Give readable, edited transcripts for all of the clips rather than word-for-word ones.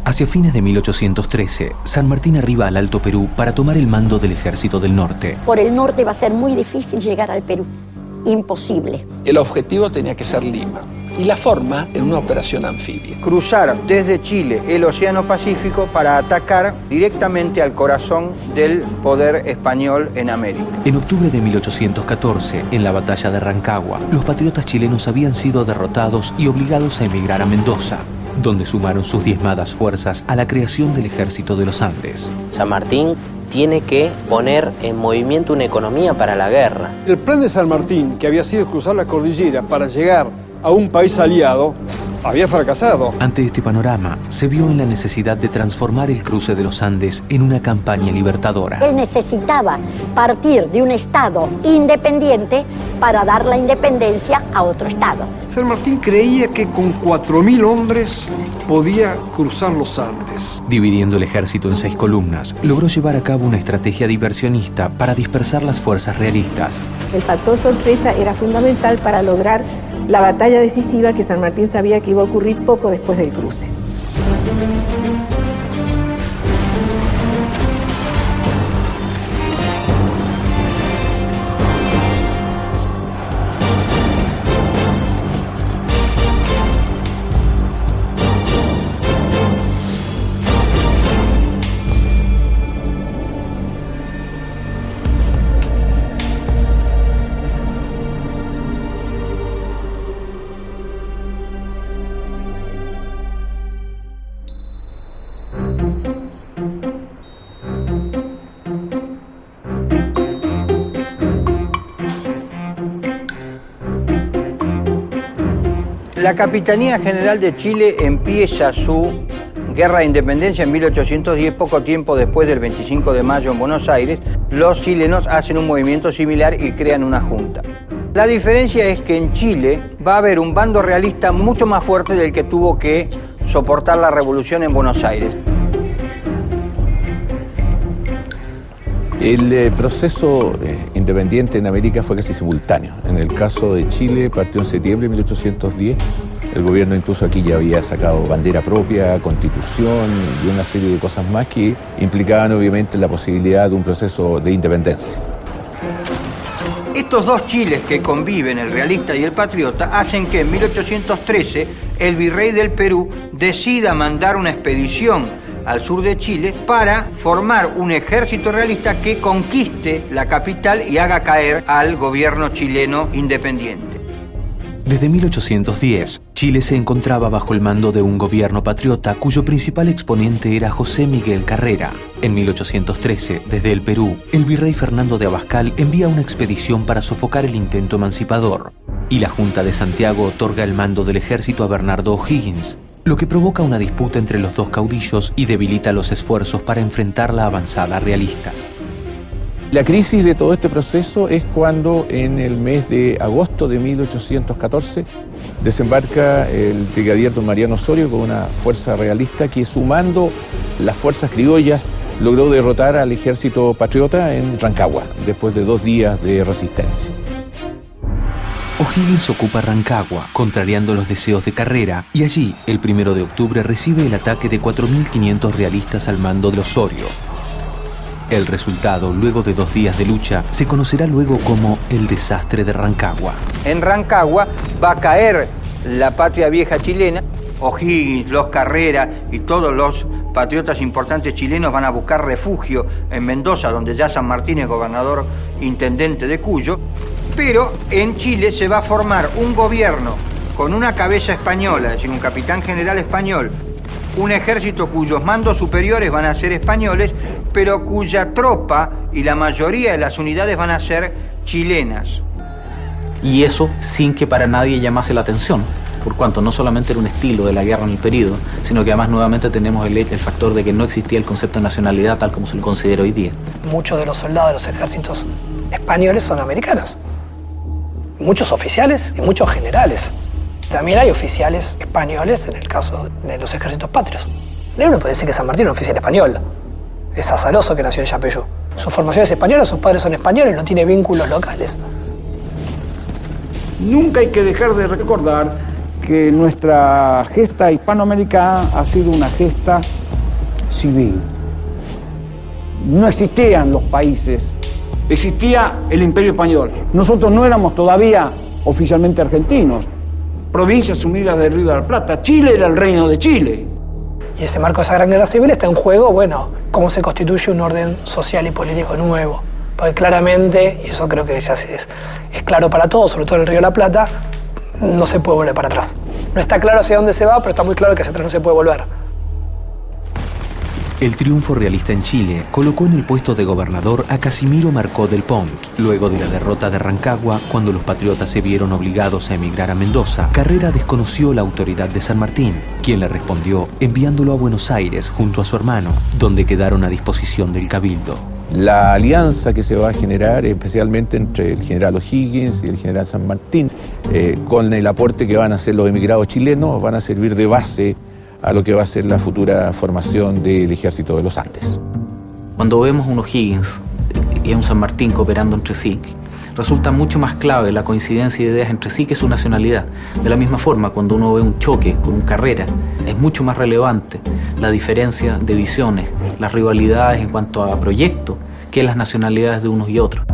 Hacia fines de 1813, San Martín arriba al Alto Perú para tomar el mando del Ejército del Norte. Por el norte va a ser muy difícil llegar al Perú. Imposible. El objetivo tenía que ser Lima. Y la forma en una operación anfibia. Cruzar desde Chile el Océano Pacífico para atacar directamente al corazón del poder español en América. En octubre de 1814, en la batalla de Rancagua, los patriotas chilenos habían sido derrotados y obligados a emigrar a Mendoza, donde sumaron sus diezmadas fuerzas a la creación del Ejército de los Andes. San Martín tiene que poner en movimiento una economía para la guerra. El plan de San Martín, que había sido cruzar la cordillera para llegar a un país aliado, había fracasado. Ante este panorama, se vio en la necesidad de transformar el cruce de los Andes en una campaña libertadora. Él necesitaba partir de un estado independiente para dar la independencia a otro estado. San Martín creía que con 4.000 hombres podía cruzar los Andes. Dividiendo el ejército en 6 columnas, logró llevar a cabo una estrategia diversionista para dispersar las fuerzas realistas. El factor sorpresa era fundamental para lograr la batalla decisiva que San Martín sabía que iba a ocurrir poco después del cruce. La Capitanía General de Chile empieza su guerra de independencia en 1810, poco tiempo después del 25 de mayo en Buenos Aires. Los chilenos hacen un movimiento similar y crean una junta. La diferencia es que en Chile va a haber un bando realista mucho más fuerte del que tuvo que soportar la revolución en Buenos Aires. El proceso independiente en América fue casi simultáneo. En el caso de Chile partió en septiembre de 1810. El gobierno incluso aquí ya había sacado bandera propia, constitución y una serie de cosas más que implicaban obviamente la posibilidad de un proceso de independencia. Estos dos Chiles que conviven, el realista y el patriota, hacen que en 1813 el virrey del Perú decida mandar una expedición al sur de Chile para formar un ejército realista que conquiste la capital y haga caer al gobierno chileno independiente. Desde 1810, Chile se encontraba bajo el mando de un gobierno patriota cuyo principal exponente era José Miguel Carrera. En 1813, desde el Perú, el virrey Fernando de Abascal envía una expedición para sofocar el intento emancipador, y la Junta de Santiago otorga el mando del ejército a Bernardo O'Higgins, lo que provoca una disputa entre los dos caudillos y debilita los esfuerzos para enfrentar la avanzada realista. La crisis de todo este proceso es cuando en el mes de agosto de 1814 desembarca el brigadier don Mariano Osorio con una fuerza realista que, sumando las fuerzas criollas, logró derrotar al ejército patriota en Rancagua después de 2 días de resistencia. O'Higgins ocupa Rancagua, contrariando los deseos de Carrera, y allí, el 1 de octubre, recibe el ataque de 4.500 realistas al mando de Osorio. El resultado, luego de 2 días de lucha, se conocerá luego como el desastre de Rancagua. En Rancagua va a caer la patria vieja chilena. O'Higgins, los Carrera y todos los patriotas importantes chilenos van a buscar refugio en Mendoza, donde ya San Martín es gobernador intendente de Cuyo. Pero en Chile se va a formar un gobierno con una cabeza española, es decir, un capitán general español, un ejército cuyos mandos superiores van a ser españoles, pero cuya tropa y la mayoría de las unidades van a ser chilenas. Y eso sin que para nadie llamase la atención, por cuanto no solamente era un estilo de la guerra en el periodo, sino que además nuevamente tenemos el factor de que no existía el concepto de nacionalidad tal como se lo considera hoy día. Muchos de los soldados de los ejércitos españoles son americanos. Muchos oficiales y muchos generales. También hay oficiales españoles en el caso de los ejércitos patrios. Uno puede decir que San Martín es un oficial español. Es azaroso que nació en Yapeyú. Su formación es española, sus padres son españoles, no tiene vínculos locales. Nunca hay que dejar de recordar que nuestra gesta hispanoamericana ha sido una gesta civil. No existían los países, existía el Imperio Español. Nosotros no éramos todavía oficialmente argentinos, Provincias Unidas del Río de la Plata. Chile era el Reino de Chile. Y ese marco de esa gran guerra civil está en juego, bueno, cómo se constituye un orden social y político nuevo. Porque claramente, y eso creo que ya es claro para todos, sobre todo en el Río de la Plata, no se puede volver para atrás. No está claro hacia dónde se va, pero está muy claro que hacia atrás no se puede volver. El triunfo realista en Chile colocó en el puesto de gobernador a Casimiro Marcó del Pont. Luego de la derrota de Rancagua, cuando los patriotas se vieron obligados a emigrar a Mendoza, Carrera desconoció la autoridad de San Martín, quien le respondió enviándolo a Buenos Aires junto a su hermano, donde quedaron a disposición del cabildo. La alianza que se va a generar, especialmente entre el general O'Higgins y el general San Martín, con el aporte que van a hacer los emigrados chilenos, van a servir de base a lo que va a ser la futura formación del Ejército de los Andes. Cuando vemos un O'Higgins y a un San Martín cooperando entre sí, resulta mucho más clave la coincidencia de ideas entre sí que su nacionalidad. De la misma forma, cuando uno ve un choque con un Carrera, es mucho más relevante la diferencia de visiones, las rivalidades en cuanto a proyectos, que las nacionalidades de unos y otros.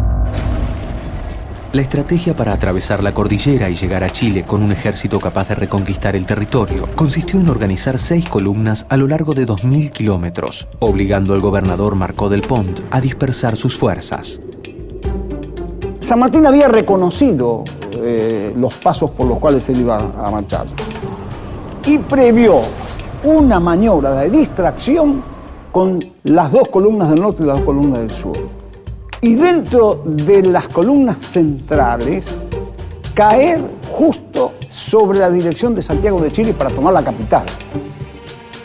La estrategia para atravesar la cordillera y llegar a Chile con un ejército capaz de reconquistar el territorio consistió en organizar 6 columnas a lo largo de 2.000 kilómetros, obligando al gobernador Marcó del Pont a dispersar sus fuerzas. San Martín había reconocido los pasos por los cuales él iba a marchar y previó una maniobra de distracción con las 2 columnas del norte y las 2 columnas del sur. Y dentro de las columnas centrales, caer justo sobre la dirección de Santiago de Chile para tomar la capital.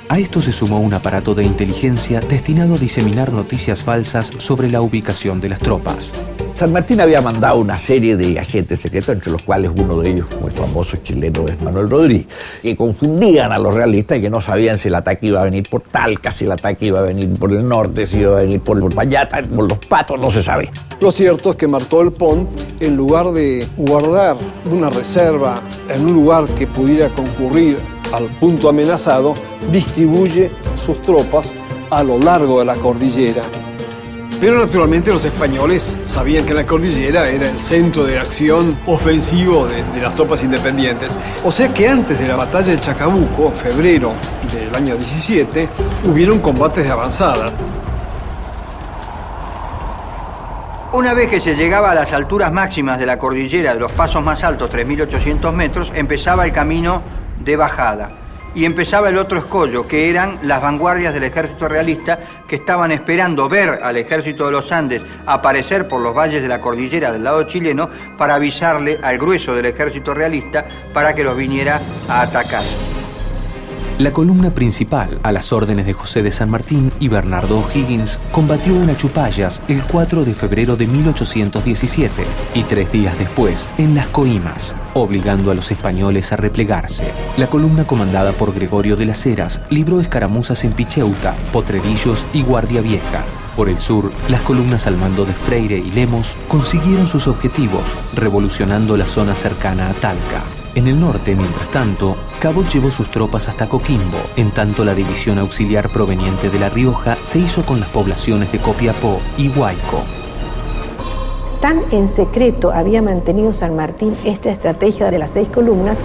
A esto se sumó un aparato de inteligencia destinado a diseminar noticias falsas sobre la ubicación de las tropas. San Martín había mandado una serie de agentes secretos, entre los cuales uno de ellos, muy famoso chileno, es Manuel Rodríguez, que confundían a los realistas y que no sabían si el ataque iba a venir por Talca, si el ataque iba a venir por el norte, si iba a venir por Payata, por Los Patos, no se sabe. Lo cierto es que Marcó del Pont, en lugar de guardar una reserva en un lugar que pudiera concurrir al punto amenazado, distribuye sus tropas a lo largo de la cordillera. Pero naturalmente los españoles sabían que la cordillera era el centro de acción ofensivo de las tropas independientes. O sea que antes de la batalla de Chacabuco, en febrero del año 17, hubieron combates de avanzada. Una vez que se llegaba a las alturas máximas de la cordillera, de los pasos más altos, 3.800 metros, empezaba el camino de bajada. Y empezaba el otro escollo, que eran las vanguardias del ejército realista que estaban esperando ver al ejército de los Andes aparecer por los valles de la cordillera del lado chileno para avisarle al grueso del ejército realista para que los viniera a atacar. La columna principal, a las órdenes de José de San Martín y Bernardo O'Higgins, combatió en Achupallas el 4 de febrero de 1817 y 3 días después en Las Coimas, obligando a los españoles a replegarse. La columna comandada por Gregorio de las Heras libró escaramuzas en Picheuta, Potrerillos y Guardia Vieja. Por el sur, las columnas al mando de Freire y Lemos consiguieron sus objetivos, revolucionando la zona cercana a Talca. En el norte, mientras tanto, Cabot llevó sus tropas hasta Coquimbo, en tanto la división auxiliar proveniente de La Rioja se hizo con las poblaciones de Copiapó y Huayco. Tan en secreto había mantenido San Martín esta estrategia de las 6 columnas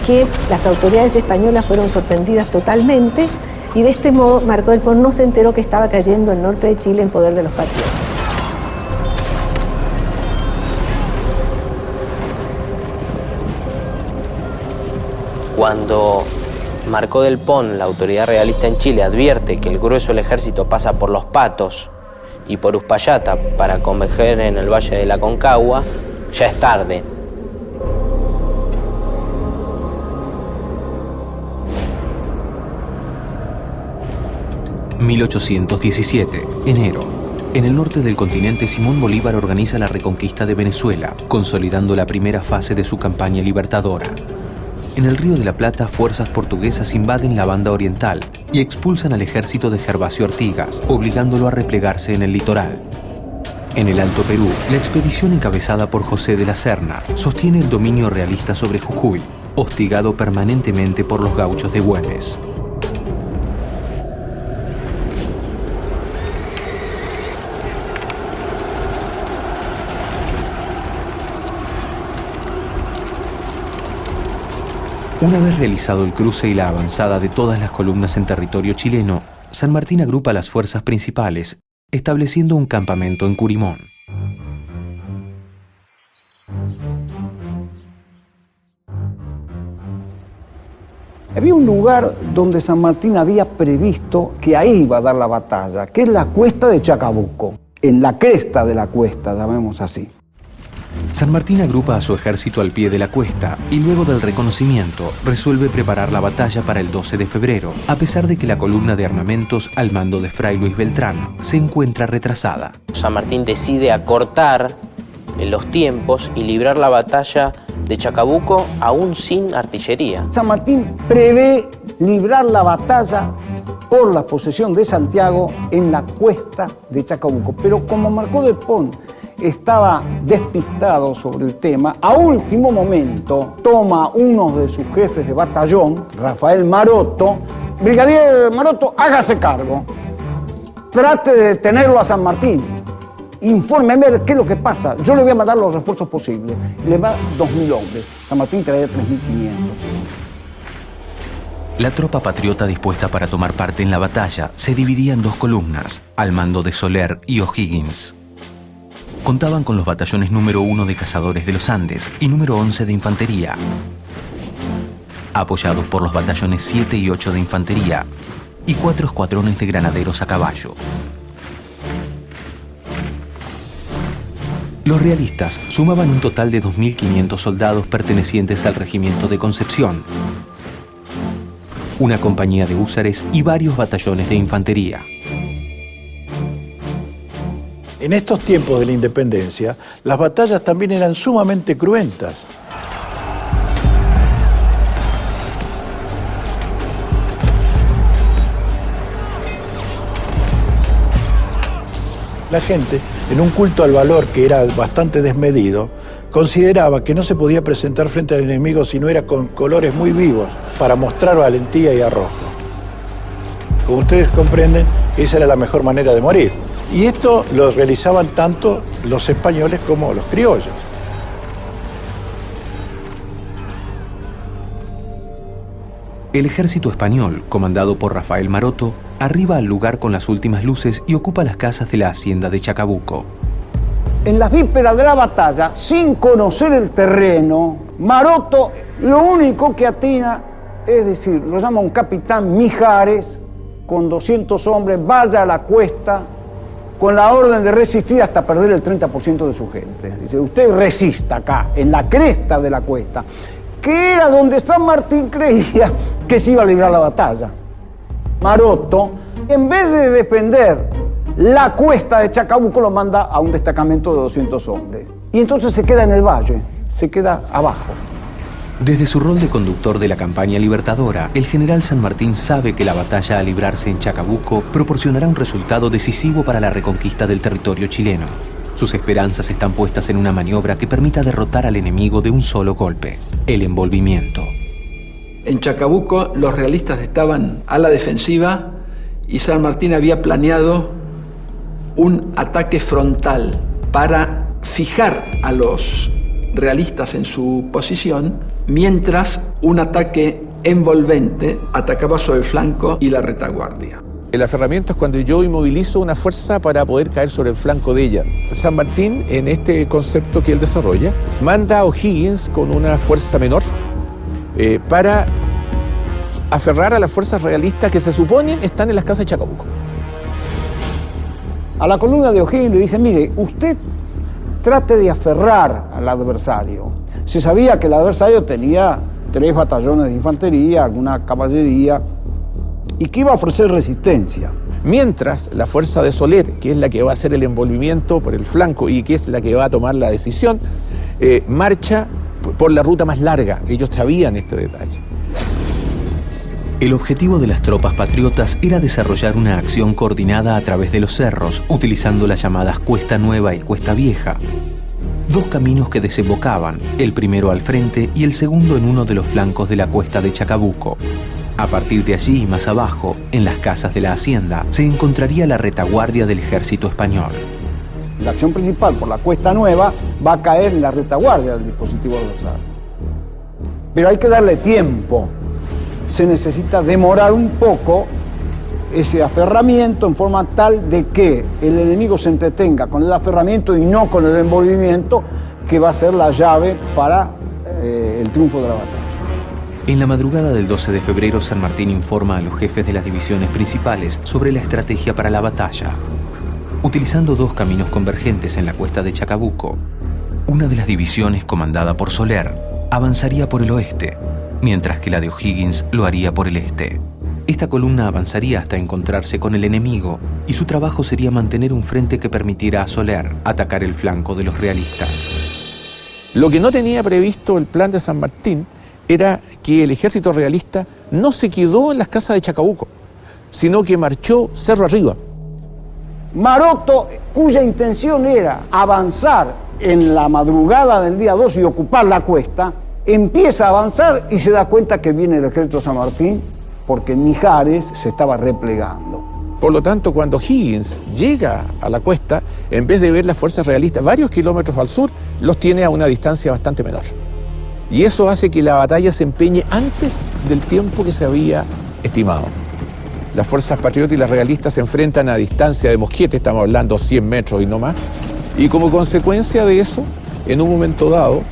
que las autoridades españolas fueron sorprendidas totalmente y de este modo Marcó del Pont no se enteró que estaba cayendo el norte de Chile en poder de los patriotas. Cuando Marcó del Pont, la autoridad realista en Chile, advierte que el grueso del ejército pasa por Los Patos y por Uspallata para converger en el Valle de la Concagua, ya es tarde. ...1817, enero. En el norte del continente, Simón Bolívar organiza la reconquista de Venezuela, consolidando la primera fase de su campaña libertadora. En el Río de la Plata, fuerzas portuguesas invaden la banda oriental y expulsan al ejército de Gervasio Artigas, obligándolo a replegarse en el litoral. En el Alto Perú, la expedición encabezada por José de la Serna sostiene el dominio realista sobre Jujuy, hostigado permanentemente por los gauchos de Güemes. Una vez realizado el cruce y la avanzada de todas las columnas en territorio chileno, San Martín agrupa las fuerzas principales, estableciendo un campamento en Curimón. Había un lugar donde San Martín había previsto que ahí iba a dar la batalla, que es la cuesta de Chacabuco, en la cresta de la cuesta, llamemos así. San Martín agrupa a su ejército al pie de la cuesta y luego del reconocimiento resuelve preparar la batalla para el 12 de febrero, a pesar de que la columna de armamentos al mando de Fray Luis Beltrán se encuentra retrasada. San Martín decide acortar los tiempos y librar la batalla de Chacabuco aún sin artillería. San Martín prevé librar la batalla por la posesión de Santiago en la cuesta de Chacabuco, pero como Marcó del Pont estaba despistado sobre el tema, a último momento toma uno de sus jefes de batallón, Rafael Maroto. Brigadier Maroto, hágase cargo. Trate de detenerlo a San Martín. Infórmeme qué es lo que pasa. Yo le voy a mandar los refuerzos posibles. Le va 2.000 hombres. San Martín traía 3.500. La tropa patriota dispuesta para tomar parte en la batalla se dividía en dos columnas, al mando de Soler y O'Higgins. Contaban con los batallones número 1 de Cazadores de los Andes y número 11 de Infantería, apoyados por los batallones 7 y 8 de Infantería y 4 escuadrones de granaderos a caballo. Los realistas sumaban un total de 2.500 soldados pertenecientes al regimiento de Concepción, una compañía de húsares y varios batallones de infantería. En estos tiempos de la independencia, las batallas también eran sumamente cruentas. La gente, en un culto al valor que era bastante desmedido, consideraba que no se podía presentar frente al enemigo si no era con colores muy vivos, para mostrar valentía y arrojo. Como ustedes comprenden, esa era la mejor manera de morir. Y esto lo realizaban tanto los españoles como los criollos. El ejército español, comandado por Rafael Maroto, arriba al lugar con las últimas luces y ocupa las casas de la hacienda de Chacabuco. En las vísperas de la batalla, sin conocer el terreno, Maroto lo único que atina, es decir, lo llama un capitán Mijares, con 200 hombres, vaya a la cuesta, con la orden de resistir hasta perder el 30% de su gente. Dice, usted resista acá, en la cresta de la cuesta, que era donde San Martín creía que se iba a librar la batalla. Maroto, en vez de defender la cuesta de Chacabuco, lo manda a un destacamento de 200 hombres. Y entonces se queda en el valle, se queda abajo. Desde su rol de conductor de la campaña libertadora, el general San Martín sabe que la batalla a librarse en Chacabuco proporcionará un resultado decisivo para la reconquista del territorio chileno. Sus esperanzas están puestas en una maniobra que permita derrotar al enemigo de un solo golpe, el envolvimiento. En Chacabuco los realistas estaban a la defensiva y San Martín había planeado un ataque frontal para fijar a los realistas en su posición, mientras un ataque envolvente atacaba sobre el flanco y la retaguardia. El aferramiento es cuando yo inmovilizo una fuerza para poder caer sobre el flanco de ella. San Martín, en este concepto que él desarrolla, manda a O'Higgins con una fuerza menor para aferrar a las fuerzas realistas que se suponen están en las casas de Chacabuco. A la columna de O'Higgins le dice, mire, usted trate de aferrar al adversario. Se sabía que el adversario tenía 3 batallones de infantería, alguna caballería, y que iba a ofrecer resistencia. Mientras la fuerza de Soler, que es la que va a hacer el envolvimiento por el flanco y que es la que va a tomar la decisión, marcha por la ruta más larga. Ellos sabían este detalle. El objetivo de las tropas patriotas era desarrollar una acción coordinada a través de los cerros, utilizando las llamadas Cuesta Nueva y Cuesta Vieja. Dos caminos que desembocaban, el primero al frente y el segundo en uno de los flancos de la cuesta de Chacabuco. A partir de allí y más abajo, en las casas de la hacienda, se encontraría la retaguardia del ejército español. La acción principal por la Cuesta Nueva va a caer en la retaguardia del dispositivo adversario. Pero hay que darle tiempo. Se necesita demorar un poco ese aferramiento en forma tal de que el enemigo se entretenga con el aferramiento y no con el envolvimiento, que va a ser la llave para el triunfo de la batalla. En la madrugada del 12 de febrero, San Martín informa a los jefes de las divisiones principales sobre la estrategia para la batalla. Utilizando dos caminos convergentes en la cuesta de Chacabuco, una de las divisiones, comandada por Soler, avanzaría por el oeste, mientras que la de O'Higgins lo haría por el este. Esta columna avanzaría hasta encontrarse con el enemigo y su trabajo sería mantener un frente que permitiera a Soler atacar el flanco de los realistas. Lo que no tenía previsto el plan de San Martín era que el ejército realista no se quedó en las casas de Chacabuco, sino que marchó cerro arriba. Maroto, cuya intención era avanzar en la madrugada del día 2 y ocupar la cuesta, empieza a avanzar y se da cuenta que viene el ejército de San Martín, porque Mijares se estaba replegando. Por lo tanto, cuando Higgins llega a la cuesta, en vez de ver las fuerzas realistas varios kilómetros al sur, los tiene a una distancia bastante menor. Y eso hace que la batalla se empeñe antes del tiempo que se había estimado. Las fuerzas patriotas y las realistas se enfrentan a distancia de mosquete, estamos hablando 100 metros y no más, y como consecuencia de eso, en un momento dado,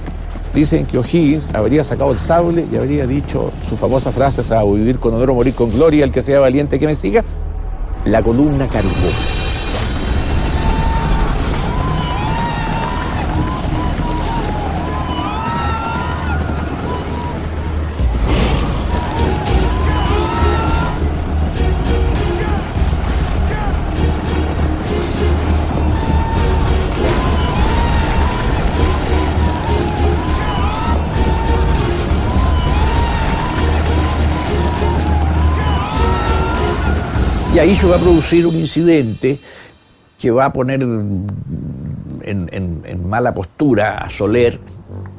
dicen que O'Higgins habría sacado el sable y habría dicho su famosa frase: "A vivir con honor o morir con gloria, el que sea valiente que me siga". La columna cargó. Y ahí se va a producir un incidente que va a poner en mala postura a Soler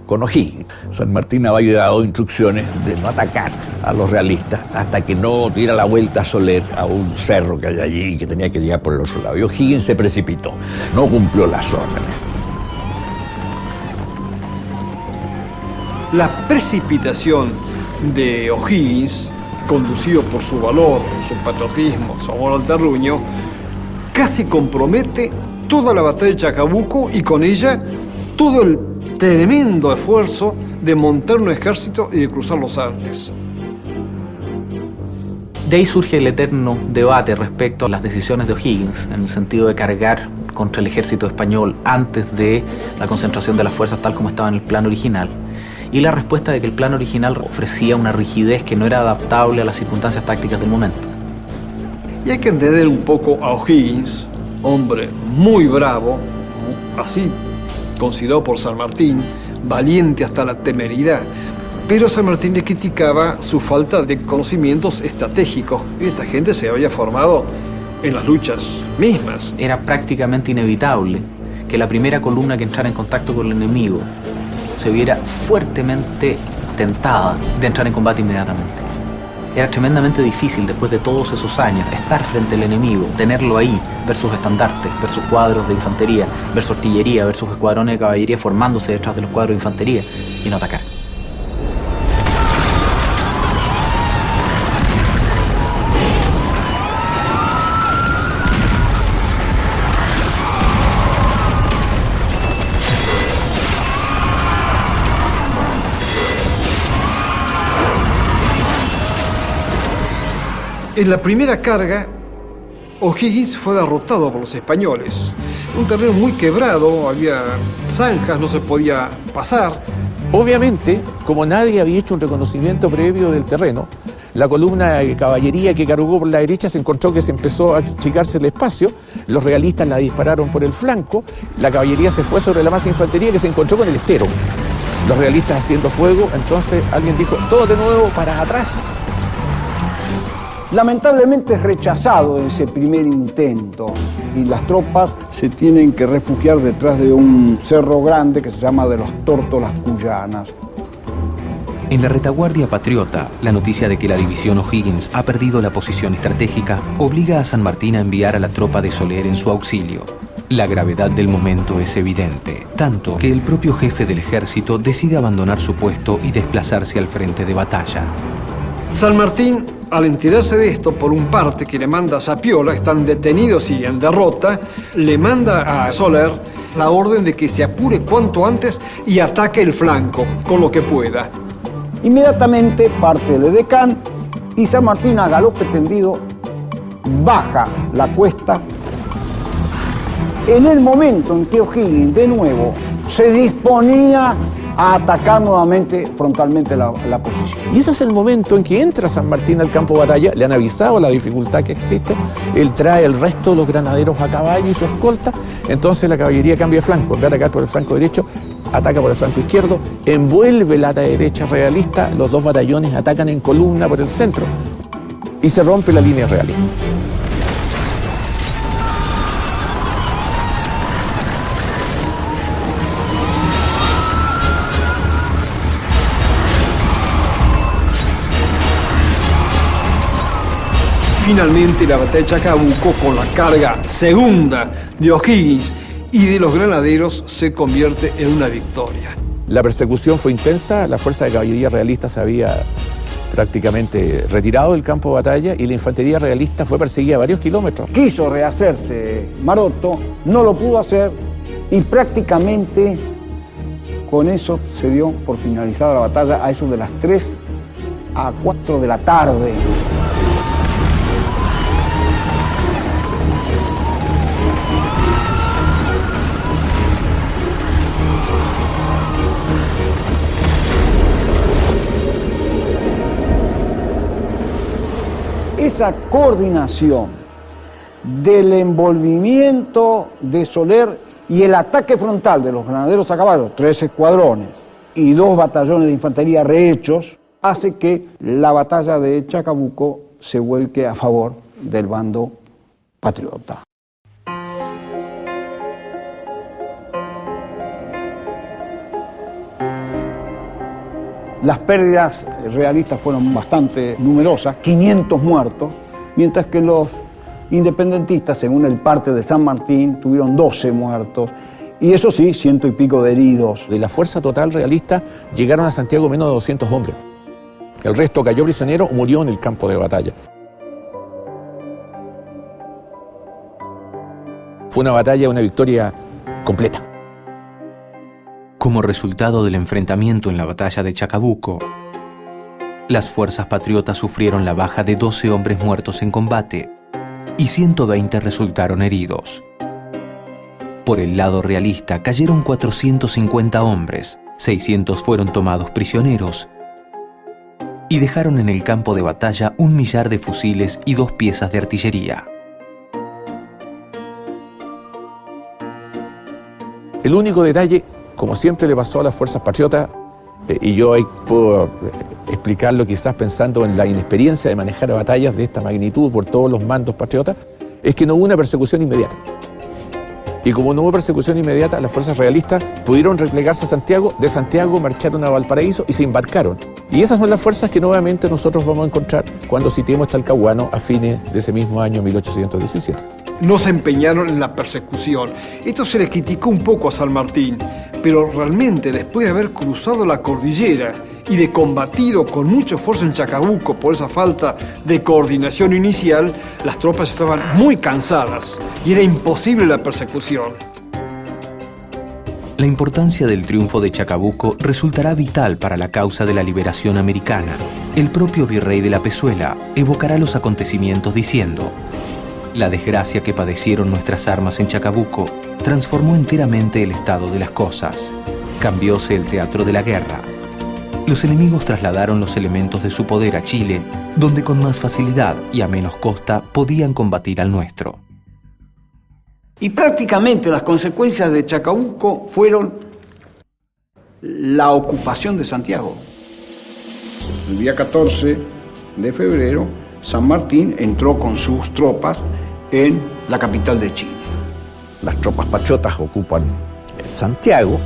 con O'Higgins. San Martín había dado instrucciones de no atacar a los realistas hasta que no diera la vuelta a Soler a un cerro que hay allí y que tenía que llegar por el otro lado. Y O'Higgins se precipitó, no cumplió las órdenes. La precipitación de O'Higgins, conducido por su valor, su patriotismo, su amor al terruño, casi compromete toda la batalla de Chacabuco y con ella todo el tremendo esfuerzo de montar un ejército y de cruzar los Andes. De ahí surge el eterno debate respecto a las decisiones de O'Higgins, en el sentido de cargar contra el ejército español antes de la concentración de las fuerzas tal como estaba en el plan original. Y la respuesta de que el plan original ofrecía una rigidez que no era adaptable a las circunstancias tácticas del momento. Y hay que entender un poco a O'Higgins, hombre muy bravo, así considerado por San Martín, valiente hasta la temeridad. Pero San Martín le criticaba su falta de conocimientos estratégicos. Y esta gente se había formado en las luchas mismas. Era prácticamente inevitable que la primera columna que entrara en contacto con el enemigo se viera fuertemente tentada de entrar en combate inmediatamente. Era tremendamente difícil, después de todos esos años, estar frente al enemigo, tenerlo ahí, ver sus estandartes, ver sus cuadros de infantería, ver su artillería, ver sus escuadrones de caballería formándose detrás de los cuadros de infantería y no atacar. En la primera carga, O'Higgins fue derrotado por los españoles. Un terreno muy quebrado, había zanjas, no se podía pasar. Obviamente, como nadie había hecho un reconocimiento previo del terreno, la columna de caballería que cargó por la derecha se encontró que se empezó a achicarse el espacio, los realistas la dispararon por el flanco, la caballería se fue sobre la masa de infantería que se encontró con el estero. Los realistas haciendo fuego, entonces alguien dijo: todo de nuevo para atrás. Lamentablemente es rechazado ese primer intento y las tropas se tienen que refugiar detrás de un cerro grande que se llama de los Tórtolas Cuyanas. En la retaguardia patriota, la noticia de que la división O'Higgins ha perdido la posición estratégica obliga a San Martín a enviar a la tropa de Soler en su auxilio. La gravedad del momento es evidente, tanto que el propio jefe del ejército decide abandonar su puesto y desplazarse al frente de batalla. San Martín, al enterarse de esto, por un parte que le manda a Sapiola, están detenidos y en derrota, le manda a Soler la orden de que se apure cuanto antes y ataque el flanco con lo que pueda. Inmediatamente parte el edecán y San Martín, a galope tendido, baja la cuesta. En el momento en que O'Higgins de nuevo se disponía a atacar nuevamente frontalmente la posición. Y ese es el momento en que entra San Martín al campo de batalla, le han avisado la dificultad que existe, él trae el resto de los granaderos a caballo y su escolta, entonces la caballería cambia de flanco, en vez de atacar por el flanco derecho, ataca por el flanco izquierdo, envuelve la derecha realista, los dos batallones atacan en columna por el centro y se rompe la línea realista. Finalmente la batalla de Chacabuco, con la carga segunda de O'Higgins y de los granaderos, se convierte en una victoria. La persecución fue intensa, la fuerza de caballería realista se había prácticamente retirado del campo de batalla y la infantería realista fue perseguida a varios kilómetros. Quiso rehacerse Maroto, no lo pudo hacer y prácticamente con eso se dio por finalizada la batalla a eso de las 3 a 4 de la tarde. Esa coordinación del envolvimiento de Soler y el ataque frontal de los granaderos a caballo, 3 escuadrones y 2 batallones de infantería rehechos, hace que la batalla de Chacabuco se vuelque a favor del bando patriota. Las pérdidas realistas fueron bastante numerosas, 500 muertos, mientras que los independentistas, según el parte de San Martín, tuvieron 12 muertos, y eso sí, 100 y pico de heridos. De la fuerza total realista llegaron a Santiago menos de 200 hombres. El resto cayó prisionero o murió en el campo de batalla. Fue una batalla, una victoria completa. Como resultado del enfrentamiento en la batalla de Chacabuco, las fuerzas patriotas sufrieron la baja de 12 hombres muertos en combate y 120 resultaron heridos. Por el lado realista cayeron 450 hombres, 600 fueron tomados prisioneros y dejaron en el campo de batalla 1 millar de fusiles y 2 piezas de artillería. El único detalle, como siempre le pasó a las fuerzas patriotas, y yo ahí puedo explicarlo quizás pensando en la inexperiencia de manejar batallas de esta magnitud por todos los mandos patriotas, es que no hubo una persecución inmediata. Y como no hubo persecución inmediata, las fuerzas realistas pudieron replegarse a Santiago, de Santiago marcharon a Valparaíso y se embarcaron. Y esas son las fuerzas que nuevamente nosotros vamos a encontrar cuando sitiemos Talcahuano a fines de ese mismo año 1817. No se empeñaron en la persecución. Esto se le criticó un poco a San Martín, pero realmente después de haber cruzado la cordillera y de combatido con mucho esfuerzo en Chacabuco por esa falta de coordinación inicial, las tropas estaban muy cansadas y era imposible la persecución. La importancia del triunfo de Chacabuco resultará vital para la causa de la liberación americana. El propio virrey de la Pezuela evocará los acontecimientos diciendo: la desgracia que padecieron nuestras armas en Chacabuco transformó enteramente el estado de las cosas. Cambióse el teatro de la guerra. Los enemigos trasladaron los elementos de su poder a Chile, donde con más facilidad y a menos costa podían combatir al nuestro. Y prácticamente las consecuencias de Chacabuco fueron la ocupación de Santiago. El día 14 de febrero San Martín entró con sus tropas en la capital de Chile. Las tropas patriotas ocupan Santiago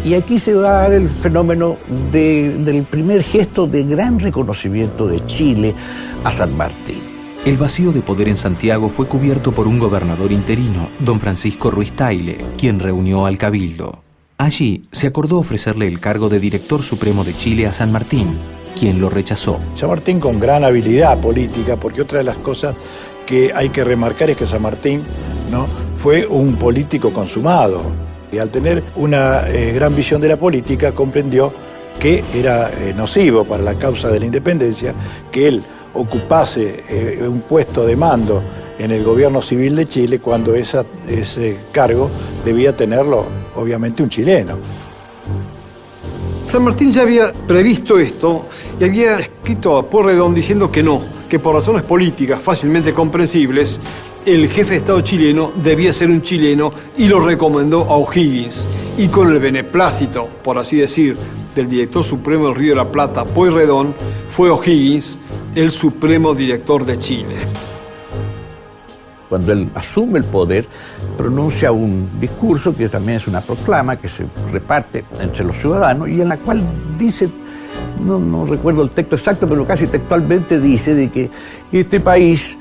y aquí se va a dar el fenómeno del primer gesto de gran reconocimiento de Chile a San Martín. El vacío de poder en Santiago fue cubierto por un gobernador interino, don Francisco Ruiz Tagle, quien reunió al cabildo. Allí se acordó ofrecerle el cargo de director supremo de Chile a San Martín, quien lo rechazó. San Martín con gran habilidad política, porque otra de las cosas que hay que remarcar es que San Martín, ¿no?, fue un político consumado. Y al tener una gran visión de la política, comprendió que era nocivo para la causa de la independencia que él ocupase un puesto de mando en el gobierno civil de Chile cuando ese cargo debía tenerlo, obviamente, un chileno. San Martín ya había previsto esto y había escrito a Pueyrredón diciendo que no, que por razones políticas fácilmente comprensibles, el jefe de Estado chileno debía ser un chileno y lo recomendó a O'Higgins. Y con el beneplácito, por así decir, del director supremo del Río de la Plata, Pueyrredón, fue O'Higgins el supremo director de Chile. Cuando él asume el poder, pronuncia un discurso que también es una proclama que se reparte entre los ciudadanos y en la cual dice, no recuerdo el texto exacto, pero casi textualmente dice de que este país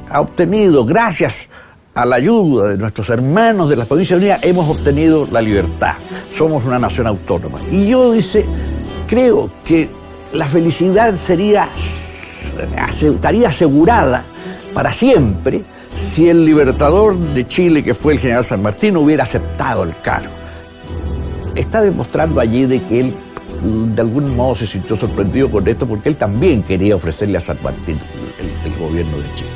ha obtenido, gracias a la ayuda de nuestros hermanos de las Provincias Unidas, hemos obtenido la libertad. Somos una nación autónoma. Y yo, dice, creo que la felicidad estaría asegurada para siempre si el libertador de Chile, que fue el general San Martín, hubiera aceptado el cargo. Está demostrando allí de que él de algún modo se sintió sorprendido por esto, porque él también quería ofrecerle a San Martín el gobierno de Chile.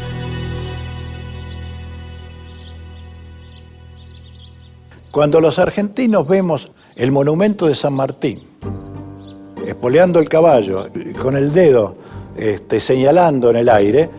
Cuando los argentinos vemos el monumento de San Martín, espoleando el caballo, con el dedo señalando en el aire,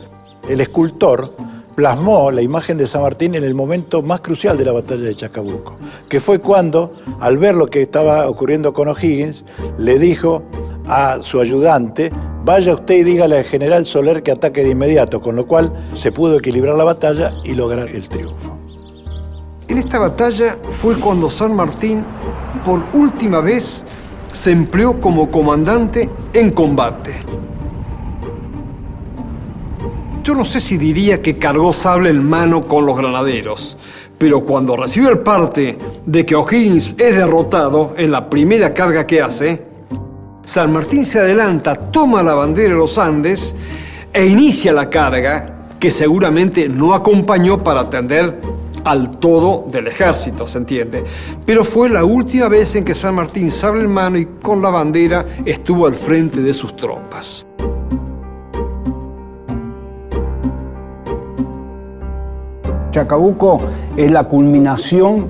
el escultor plasmó la imagen de San Martín en el momento más crucial de la batalla de Chacabuco, que fue cuando, al ver lo que estaba ocurriendo con O'Higgins, le dijo a su ayudante: vaya usted y dígale al general Soler que ataque de inmediato, con lo cual se pudo equilibrar la batalla y lograr el triunfo. En esta batalla fue cuando San Martín, por última vez, se empleó como comandante en combate. Yo no sé si diría que cargó sable en mano con los granaderos, pero cuando recibe el parte de que O'Higgins es derrotado en la primera carga que hace, San Martín se adelanta, toma la bandera de los Andes e inicia la carga que seguramente no acompañó para atender al todo del ejército, ¿se entiende? Pero fue la última vez en que San Martín, sable en mano y con la bandera, estuvo al frente de sus tropas. Chacabuco es la culminación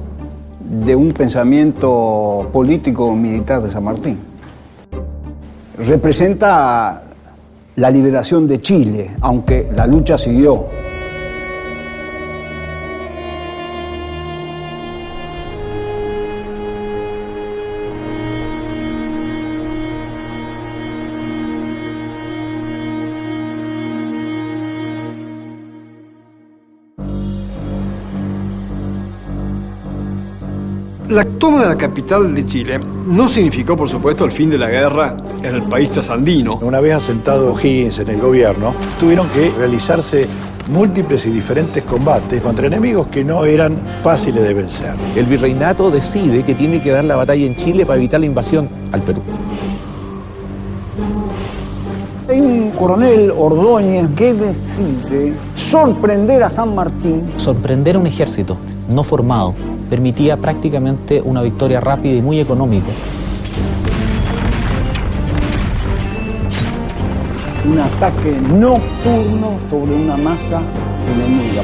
de un pensamiento político-militar de San Martín. Representa la liberación de Chile, aunque la lucha siguió. La toma de la capital de Chile no significó, por supuesto, el fin de la guerra en el país trasandino. Una vez asentado O'Higgins en el gobierno, tuvieron que realizarse múltiples y diferentes combates contra enemigos que no eran fáciles de vencer. El virreinato decide que tiene que dar la batalla en Chile para evitar la invasión al Perú. Hay un coronel Ordóñez que decide sorprender a San Martín. Sorprender a un ejército no formado permitía prácticamente una victoria rápida y muy económica. Un ataque nocturno sobre una masa enemiga.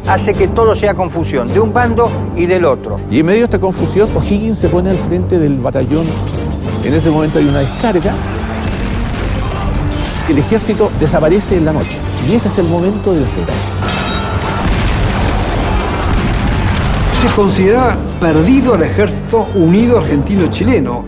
Hace que todo sea confusión, de un bando y del otro. Y en medio de esta confusión, O'Higgins se pone al frente del batallón. En ese momento hay una descarga. El ejército desaparece en la noche. Y ese es el momento de desgracia. Se considera perdido el ejército unido argentino-chileno.